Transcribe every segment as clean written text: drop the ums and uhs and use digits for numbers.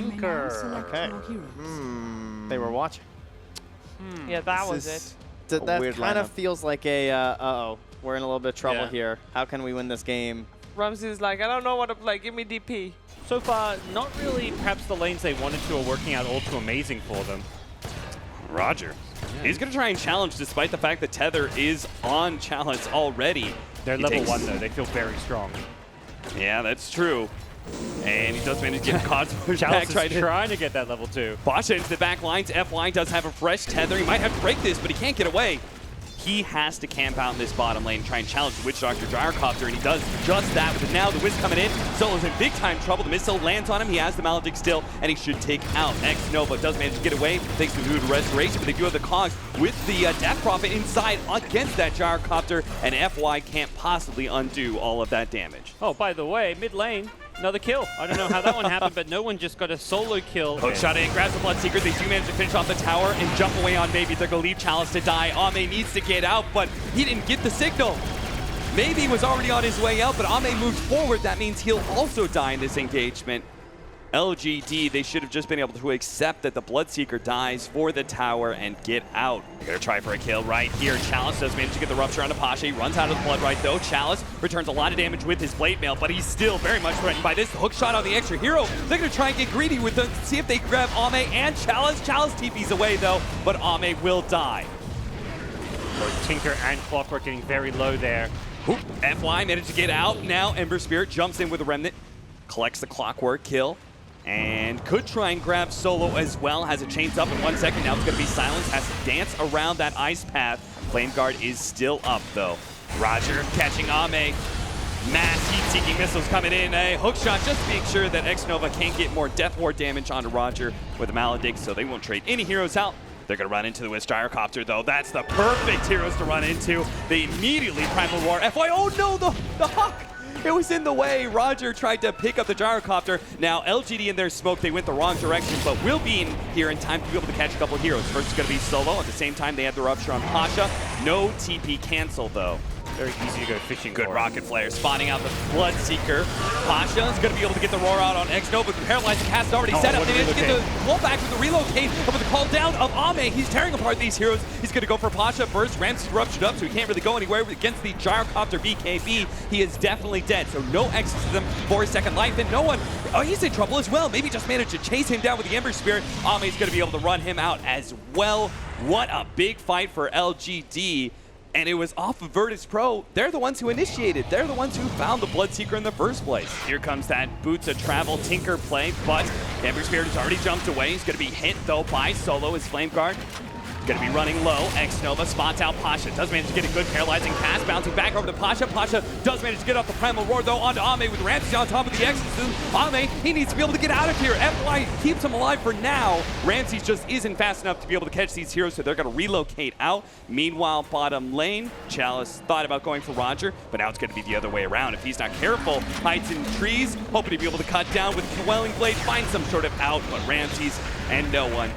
Tinker. Okay. They were watching. Yeah, that was it. That kind of feels like a, uh-oh, we're in a little bit of trouble here. How can we win this game? Ramsey's like, I don't know what to play. Give me DP. So far, not really perhaps the lanes they wanted to are working out all too amazing for them. Roger. He's going to try and challenge despite the fact that Tether is on challenge already. They're level 1 though. They feel very strong. Yeah, that's true. And he does manage to get caught. Chalice is trying to get that level 2. Pasha into the back lines. FY does have a fresh Tether. He might have to break this, but he can't get away. He has to camp out in this bottom lane and try and challenge the Witch Doctor Gyrocopter, and he does just that. With it now, the Wiz coming in. Solo's in big time trouble. The missile lands on him. He has the Maledict still, and he should take out X Nova. Does manage to get away thanks to the Restoration, but they do have the Cogs with the Death Prophet inside against that Gyrocopter, and FY can't possibly undo all of that damage. Oh, by the way, mid lane. Another kill. I don't know how that one happened, but no one just got a solo kill. Hookshot in, grabs the Bloodseeker. They do manage to finish off the tower and jump away on Maybe. They're going to leave Chalice to die. Ame needs to get out, but he didn't get the signal. Maybe was already on his way out, but Ame moves forward. That means he'll also die in this engagement. LGD, they should have just been able to accept that the Bloodseeker dies for the tower and get out. They're going to try for a kill right here. Chalice does manage to get the Rupture onto Pasha. He runs out of the Blood right though. Chalice returns a lot of damage with his Blade Mail, but he's still very much threatened by this. The hook shot on the extra hero. They're going to try and get greedy with them, see if they can grab Ame and Chalice. Chalice TP's away though, but Ame will die. Both Tinker and Clockwork getting very low there. Oop, FY managed to get out. Now Ember Spirit jumps in with a Remnant, collects the Clockwork kill, and could try and grab Solo as well. Has it chains up in 1 second. Now it's going to be Silence. Has to dance around that ice path. Flame Guard is still up though. Roger catching Ame. Mass heat-seeking missiles coming in. A hookshot just to make sure that X-Nova can't get more Death Ward damage onto Roger with a Maledict, so they won't trade any heroes out. They're going to run into the Wiz Gyrocopter though. That's the perfect heroes to run into. They immediately Primal Roar. FY, oh no, the Hawk! It was in the way. Roger tried to pick up the Gyrocopter. Now, LGD in their smoke, they went the wrong direction, but will be in here in time to be able to catch a couple heroes. First is going to be Solo. At the same time, they have the Rupture on Pasha. No TP cancel, though. Very easy to go fishing Good for. rocket flare, spawning out the Bloodseeker. Pasha is going to be able to get the roar out on X-Nova, but the Paralyzing Cast is already set up. They managed to get the pull back with the relocate, but with the call down of Ame, he's tearing apart these heroes. He's going to go for Pasha first. Ramsey's ruptured up, so he can't really go anywhere against the Gyrocopter BKB. He is definitely dead, so no exorcism for his second life, and no one, oh, he's in trouble as well. Maybe just managed to chase him down with the Ember Spirit. Ame's going to be able to run him out as well. What a big fight for LGD. And it was off of VIrtus.pro. They're the ones who initiated. They're the ones who found the Bloodseeker in the first place. Here comes that Boots of Travel Tinker play, but Ember Spirit has already jumped away. He's going to be hit, though, by Solo, his Flame Guard. Going to be running low. X-Nova spots out Pasha. Does manage to get a good paralyzing cast. Bouncing back over to Pasha. Pasha does manage to get off the Primal Roar, though, onto Ame with Ramsey on top of the Exorcism. Ame, he needs to be able to get out of here. FY keeps him alive for now. Ramsey just isn't fast enough to be able to catch these heroes, so they're going to relocate out. Meanwhile, bottom lane, Chalice thought about going for Roger, but now it's going to be the other way around. If he's not careful, hides in trees, hoping to be able to cut down with Quelling Blade, find some sort of out, but Ramsey's and no one.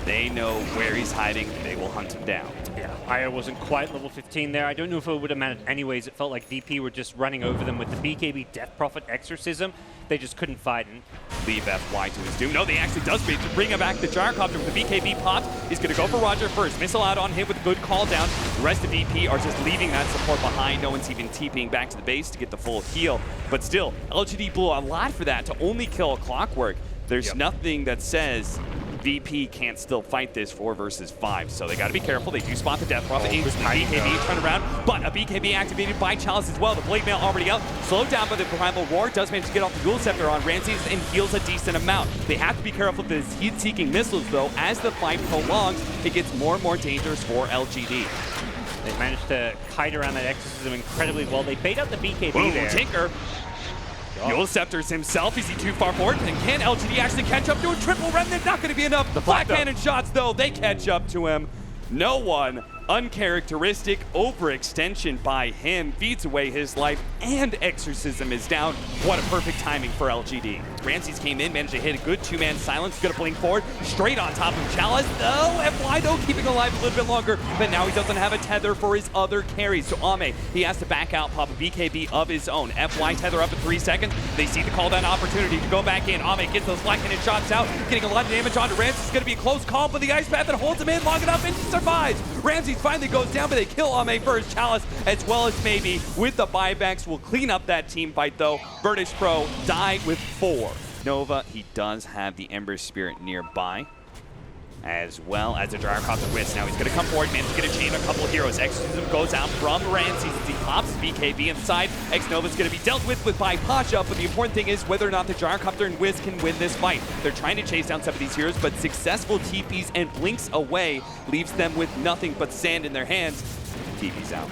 They know where he's hiding. They will hunt him down. Yeah, Io wasn't quite level 15 there. I don't know if it would have mattered anyways. It felt like VP were just running over them with the BKB Death Prophet Exorcism. They just couldn't fight and leave FY to his doom. No, they actually does bring him back the Gyrocopter with the BKB popped. He's going to go for Roger first. Missile out on him with a good call down. The rest of VP are just leaving that support behind. No one's even TPing back to the base to get the full heal. But still, LGD blew a lot for that to only kill a Clockwork. There's nothing that says VP can't still fight this 4 versus 5, so they got to be careful. They do spot the Death Prophet. The BKB turn around, but a BKB activated by Chalice as well. The Blade Mail already out, slowed down by the Primal Roar. Does manage to get off the Dual Scepter on Ramses and heals a decent amount. They have to be careful with this heat-seeking missiles, though. As the fight prolongs, it gets more and more dangerous for LGD. They managed to kite around that Exorcism incredibly well. They bait out the BKB there. Tinker. Dual Scepters himself. Is he too far forward? And can LGD actually catch up to a triple Remnant? Not going to be enough. The Black Cannon shots, though, they catch up to him. No one. Uncharacteristic overextension by him feeds away his life, and Exorcism is down. What a perfect timing for LGD. Ramses came in, managed to hit a good two-man silence, gonna blink forward, straight on top of Chalice. No, FY though keeping alive a little bit longer, but now he doesn't have a tether for his other carries. So Ame, he has to back out, pop a BKB of his own. FY tether up in 3 seconds. They see the call down opportunity to go back in. Ame gets those black-handed shots out, getting a lot of damage onto Ramses. It's gonna be a close call, but the Ice Path that holds him in long enough, and he survives. Ramses finally goes down, but they kill Ame first. Chalice, as well as maybe with the buybacks, will clean up that team fight though. VIrtus.pro died with 4. Nova, he does have the Ember Spirit nearby, as well as a Gyrocopter Wisp. Now he's going to come forward, manage to get a chain of a couple of heroes. Exorcism goes out from Ramses as he pops BKB inside. X-Nova's going to be dealt with by Pasha, but the important thing is whether or not the Gyrocopter and Wisp can win this fight. They're trying to chase down some of these heroes, but successful TPs and blinks away leaves them with nothing but sand in their hands. TP's out.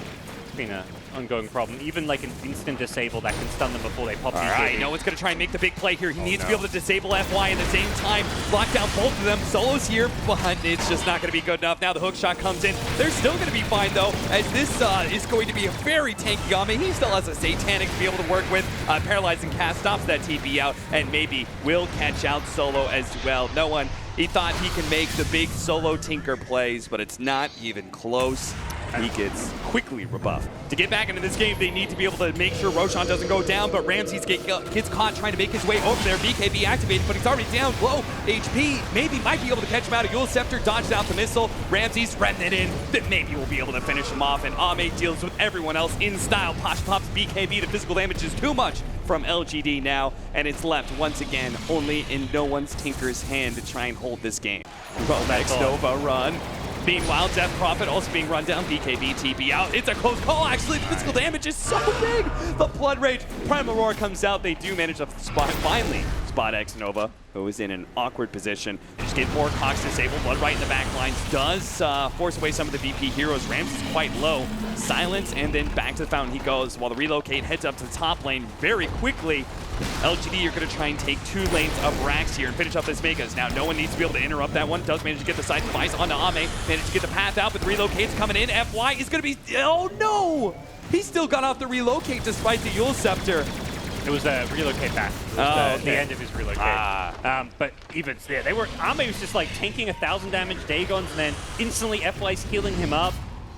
Been an ongoing problem. Even like an instant disable that can stun them before they pop BKB. All right, no one's going to try and make the big play here. He needs to be able to disable FY at the same time. Lock down both of them. Solo's here, but it's just not going to be good enough. Now the hook shot comes in. They're still going to be fine, though, as this is going to be a very tanky Ame. He still has a Satanic to be able to work with. Paralyzing cast stops that TP out, and maybe will catch out Solo as well. No one, he thought he can make the big Solo Tinker plays, but it's not even close. He gets quickly rebuffed. To get back into this game, they need to be able to make sure Roshan doesn't go down, but Ramses gets caught trying to make his way over there. BKB activated, but he's already down low HP. Maybe might be able to catch him out. A Yule Scepter dodged out the missile. Ramses repping it in. Then maybe we'll be able to finish him off, and Ame deals with everyone else in style. Posh pops BKB. The physical damage is too much from LGD now, and it's left once again only in no one's Tinker's hand to try and hold this game. Well, next Nova run. Meanwhile, Death Prophet also being run down. BKB TP out. It's a close call, actually. The physical damage is so big. The Blood Rage. Primal Roar comes out. They do manage to finally spot X Nova, who is in an awkward position. They just get more Cox disabled. Blood right in the back lines does force away some of the VP heroes. Rams is quite low. Silence, and then back to the fountain he goes, while the relocate heads up to the top lane very quickly. LGD are going to try and take 2 lanes of Rax here and finish up this Megas. Now, no one needs to be able to interrupt that one. Does manage to get the side device onto Ame. Manage to get the path out, but the relocate's coming in. FY is going to be... Oh, no! He still got off the relocate despite the Yule Scepter. It was a relocate back. It was the end of his relocate. But even, yeah, they were... Ame was just like tanking 1,000 damage Dagons, and then instantly FY's healing him up.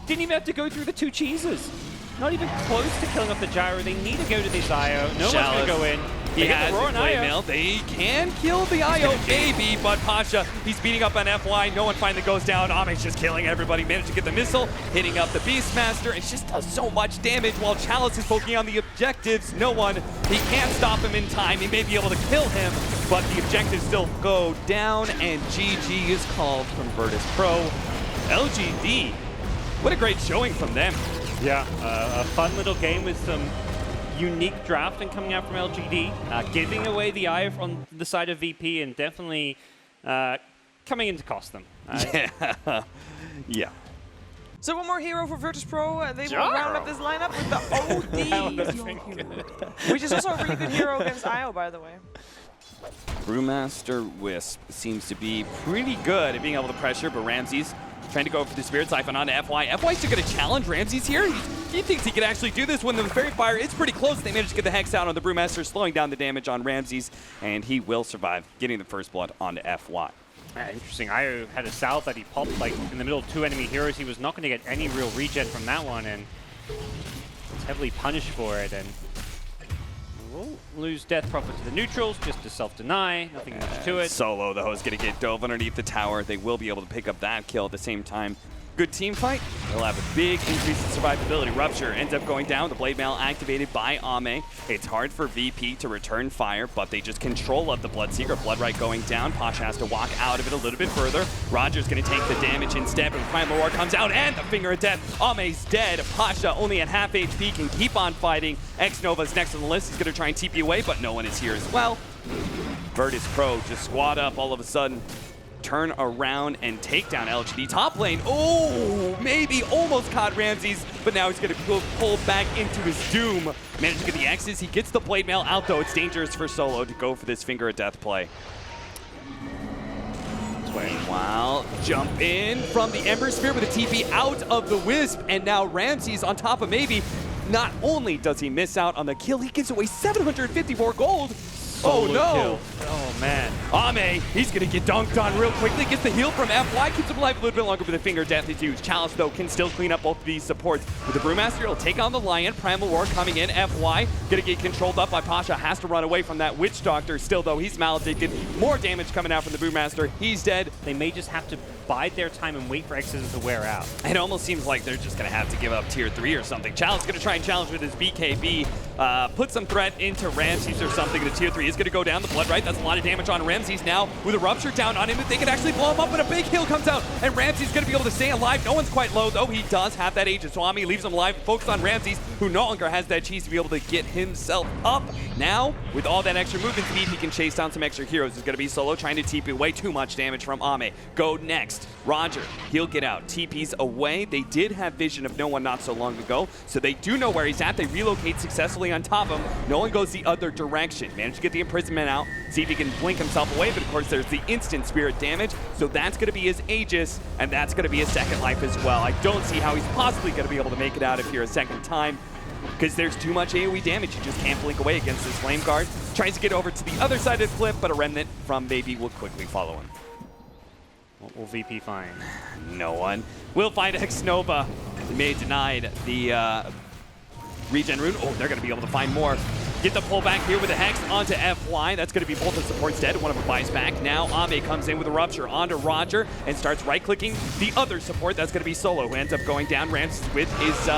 Didn't even have to go through the 2 cheeses. Not even close to killing off the Gyro. They need to go to this IO. No one's going to go in. He has the mail. They can kill the IO, maybe, but Pasha, he's beating up on FY. No one finally goes down. Ame's just killing everybody. Managed to get the missile, hitting up the Beastmaster. It just does so much damage while Chalice is poking on the objectives. No one, he can't stop him in time. He may be able to kill him, but the objectives still go down, and GG is called from VIrtus.pro. LGD, what a great showing from them. Yeah, a fun little game with some unique drafting coming out from LGD, giving away the eye on the side of VP, and definitely coming in to cost them. Yeah. So one more hero for VIrtus.pro. They will round up this lineup with the OD, which is also a really good hero against IO, by the way. Brewmaster Wisp seems to be pretty good at being able to pressure, but Ramses trying to go for the Spirit Siphon onto FY. FY's still going to challenge Ramses here. He thinks he can actually do this when the Fairy Fire is pretty close. They managed to get the Hex out on the Brewmaster, slowing down the damage on Ramses, and he will survive, getting the first blood onto FY. Interesting. Io had a salve that he popped like in the middle of 2 enemy heroes. He was not going to get any real regen from that one, and was heavily punished for it. And we'll lose Death Prophet to the neutrals, just to self-deny. Nothing much to it. Solo, though, is going to get dove underneath the tower. They will be able to pick up that kill at the same time. Good team fight. They'll have a big increase in survivability. Rupture ends up going down. The Blade Mail activated by Ame. It's hard for VP to return fire, but they just control up the Bloodseeker. Bloodright going down. Pasha has to walk out of it a little bit further. Roger's going to take the damage instead, but Primal Roar comes out, and the Finger of Death. Ame's dead. Pasha, only at half HP, can keep on fighting. X-Nova's next on the list. He's going to try and TP away, but no one is here as well. VIrtus.pro just squad up all of a sudden. Turn around and take down LGD top lane. Oh, maybe almost caught Ramses, but now he's going to pull back into his doom. Managed to get the X's. He gets the Blade Mail out, though. It's dangerous for Solo to go for this Finger of Death play. way. Meanwhile, jump in from the Ember Spear with a TP out of the Wisp, and now Ramses on top of maybe. Not only does he miss out on the kill, he gives away 754 gold. Oh no! Kill. Oh man. Ame, he's gonna get dunked on real quickly, gets the heal from FY, keeps him alive a little bit longer, but the finger death is huge. Chalice, though, can still clean up both of these supports. With the Brewmaster, he'll take on the Lion. Primal Roar coming in, FY, gonna get controlled up by Pasha, has to run away from that Witch Doctor. Still, though, he's maledicted. More damage coming out from the Brewmaster. He's dead. They may just have to bide their time and wait for Exodus to wear out. It almost seems like they're just gonna have to give up tier 3 or something. Chalice gonna try and challenge with his BKB, put some threat into Ramses or something. The tier 3 is gonna go down. The blood right, that's a lot of damage on Ramses now. With a rupture down on him, if they can actually blow him up, but a big heal comes out, and Ramses gonna be able to stay alive. No one's quite low, though. He does have that Aegis, so Ami leaves him alive, focused on Ramses, who no longer has that cheese to be able to get himself up. Now, with all that extra movement speed, he can chase down some extra heroes. It's gonna be Solo trying to TP away. Too much damage from Ame. Go next. Roger, he'll get out. TP's away. They did have vision of no one not so long ago, so they do know where he's at. They relocate successfully on top of him. No one goes the other direction. Managed to get the imprisonment out, see if he can blink himself away, but of course there's the instant spirit damage, so that's going to be his Aegis, and that's going to be his second life as well. I don't see how he's possibly going to be able to make it out of here a second time, because there's too much AoE damage. You just can't blink away against this Flame Guard. Tries to get over to the other side of the cliff, but a Remnant from Baby will quickly follow him. What will VP find? No one. We'll find X-Nova. They may have denied the regen rune. Oh, they're going to be able to find more. Get the pullback here with the Hex onto FY. That's going to be both the supports dead. One of them buys back. Now Ame comes in with a Rupture onto Roger and starts right-clicking the other support. That's going to be Solo, who ends up going down. Ramses with his...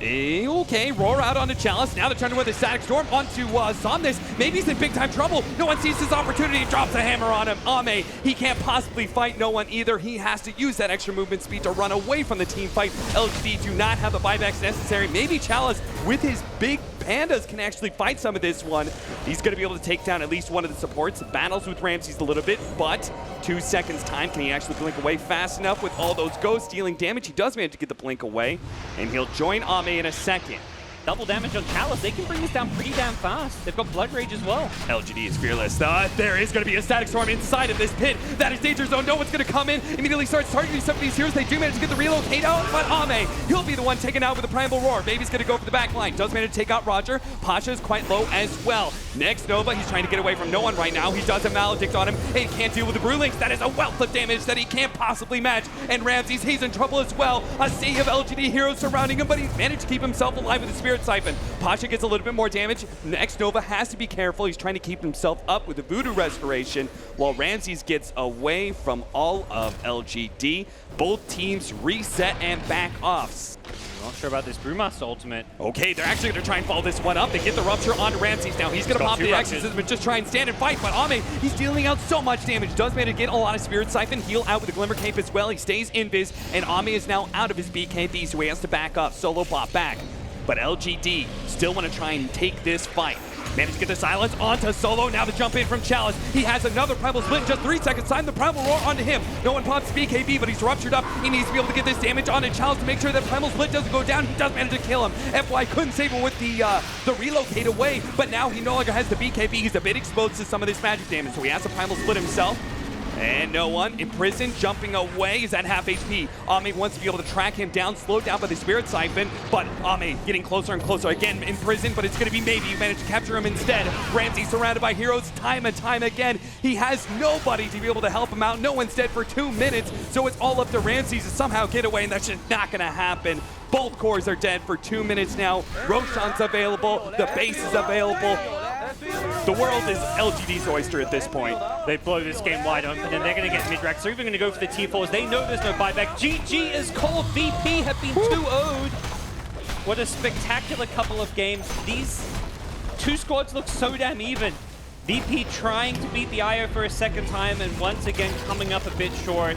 okay, Roar out onto Chalice. Now they're trying to win the Static Storm onto Somnus. Maybe he's in big-time trouble. No one sees his opportunity. Drops a hammer on him. Ame, he can't possibly fight no one either. He has to use that extra movement speed to run away from the team fight. LGD do not have the buybacks necessary. Maybe Chalice, with his big pandas, can actually fight some of this one. He's going to be able to take down at least one of the supports. Battles with Ramses a little bit, but 2 seconds time. Can he actually blink away fast enough with all those ghosts dealing damage? He does manage to get the blink away, and he'll join Ame in a second. Double damage on Chalice. They can bring this down pretty damn fast. They've got Blood Rage as well. LGD is fearless. There is going to be a Static Storm inside of this pit. That is Danger Zone. No one's going to come in. Immediately starts targeting some of these heroes. They do manage to get the relocate out, but Ame, he'll be the one taken out with the Primal Roar. Baby's going to go for the back line. Does manage to take out Roger. Pasha is quite low as well. Next, Nova. He's trying to get away from no one right now. He does have Maledict on him. He can't deal with the Brewlinks. That is a wealth of damage that he can't possibly match. And Ramses, he's in trouble as well. A sea of LGD heroes surrounding him, but he's managed to keep himself alive with the Spirit Siphon. Pasha gets a little bit more damage. Next, Nova has to be careful. He's trying to keep himself up with the Voodoo Restoration, while Ramses gets away from all of LGD. Both teams reset and back off. I'm not sure about this Brewmaster ultimate. Okay, they're actually going to try and follow this one up. They get the Rupture onto Ramses now. He's going to pop the Exorcism and just try and stand and fight, but Ame, he's dealing out so much damage. Does manage to get a lot of Spirit Siphon, heal out with the Glimmer Cape as well. He stays invis, and Ame is now out of his BKB, so he has to back up. Solo pop back. But LGD still want to try and take this fight. Managed to get the silence onto Solo. Now the jump in from Chalice. He has another Primal Split in just 3 seconds time. The Primal Roar onto him. No one pops BKB, but he's ruptured up. He needs to be able to get this damage onto Chalice to make sure that Primal Split doesn't go down. He does manage to kill him. FY couldn't save him with the relocate away, but now he no longer has the BKB. He's a bit exposed to some of this magic damage, so he has to Primal Split himself. And no one in prison, jumping away. He's at half HP. Ame wants to be able to track him down, slowed down by the Spirit Siphon, but Ame getting closer and closer again in prison, but it's going to be maybe. You manage to capture him instead. Ramsey surrounded by heroes time and time again. He has nobody to be able to help him out. No one's dead for 2 minutes, so it's all up to Ramses to somehow get away, and that's just not going to happen. Both cores are dead for 2 minutes now. Roshan's available. The base is available. The world is LGD's oyster at this point. They blow this game wide open, and they're going to get mid-rack. They're even going to go for the T4s. They know there's no buyback. GG is called. VP have been 2-0'd. What a spectacular couple of games. These two squads look so damn even. VP trying to beat the IO for a second time, and once again coming up a bit short.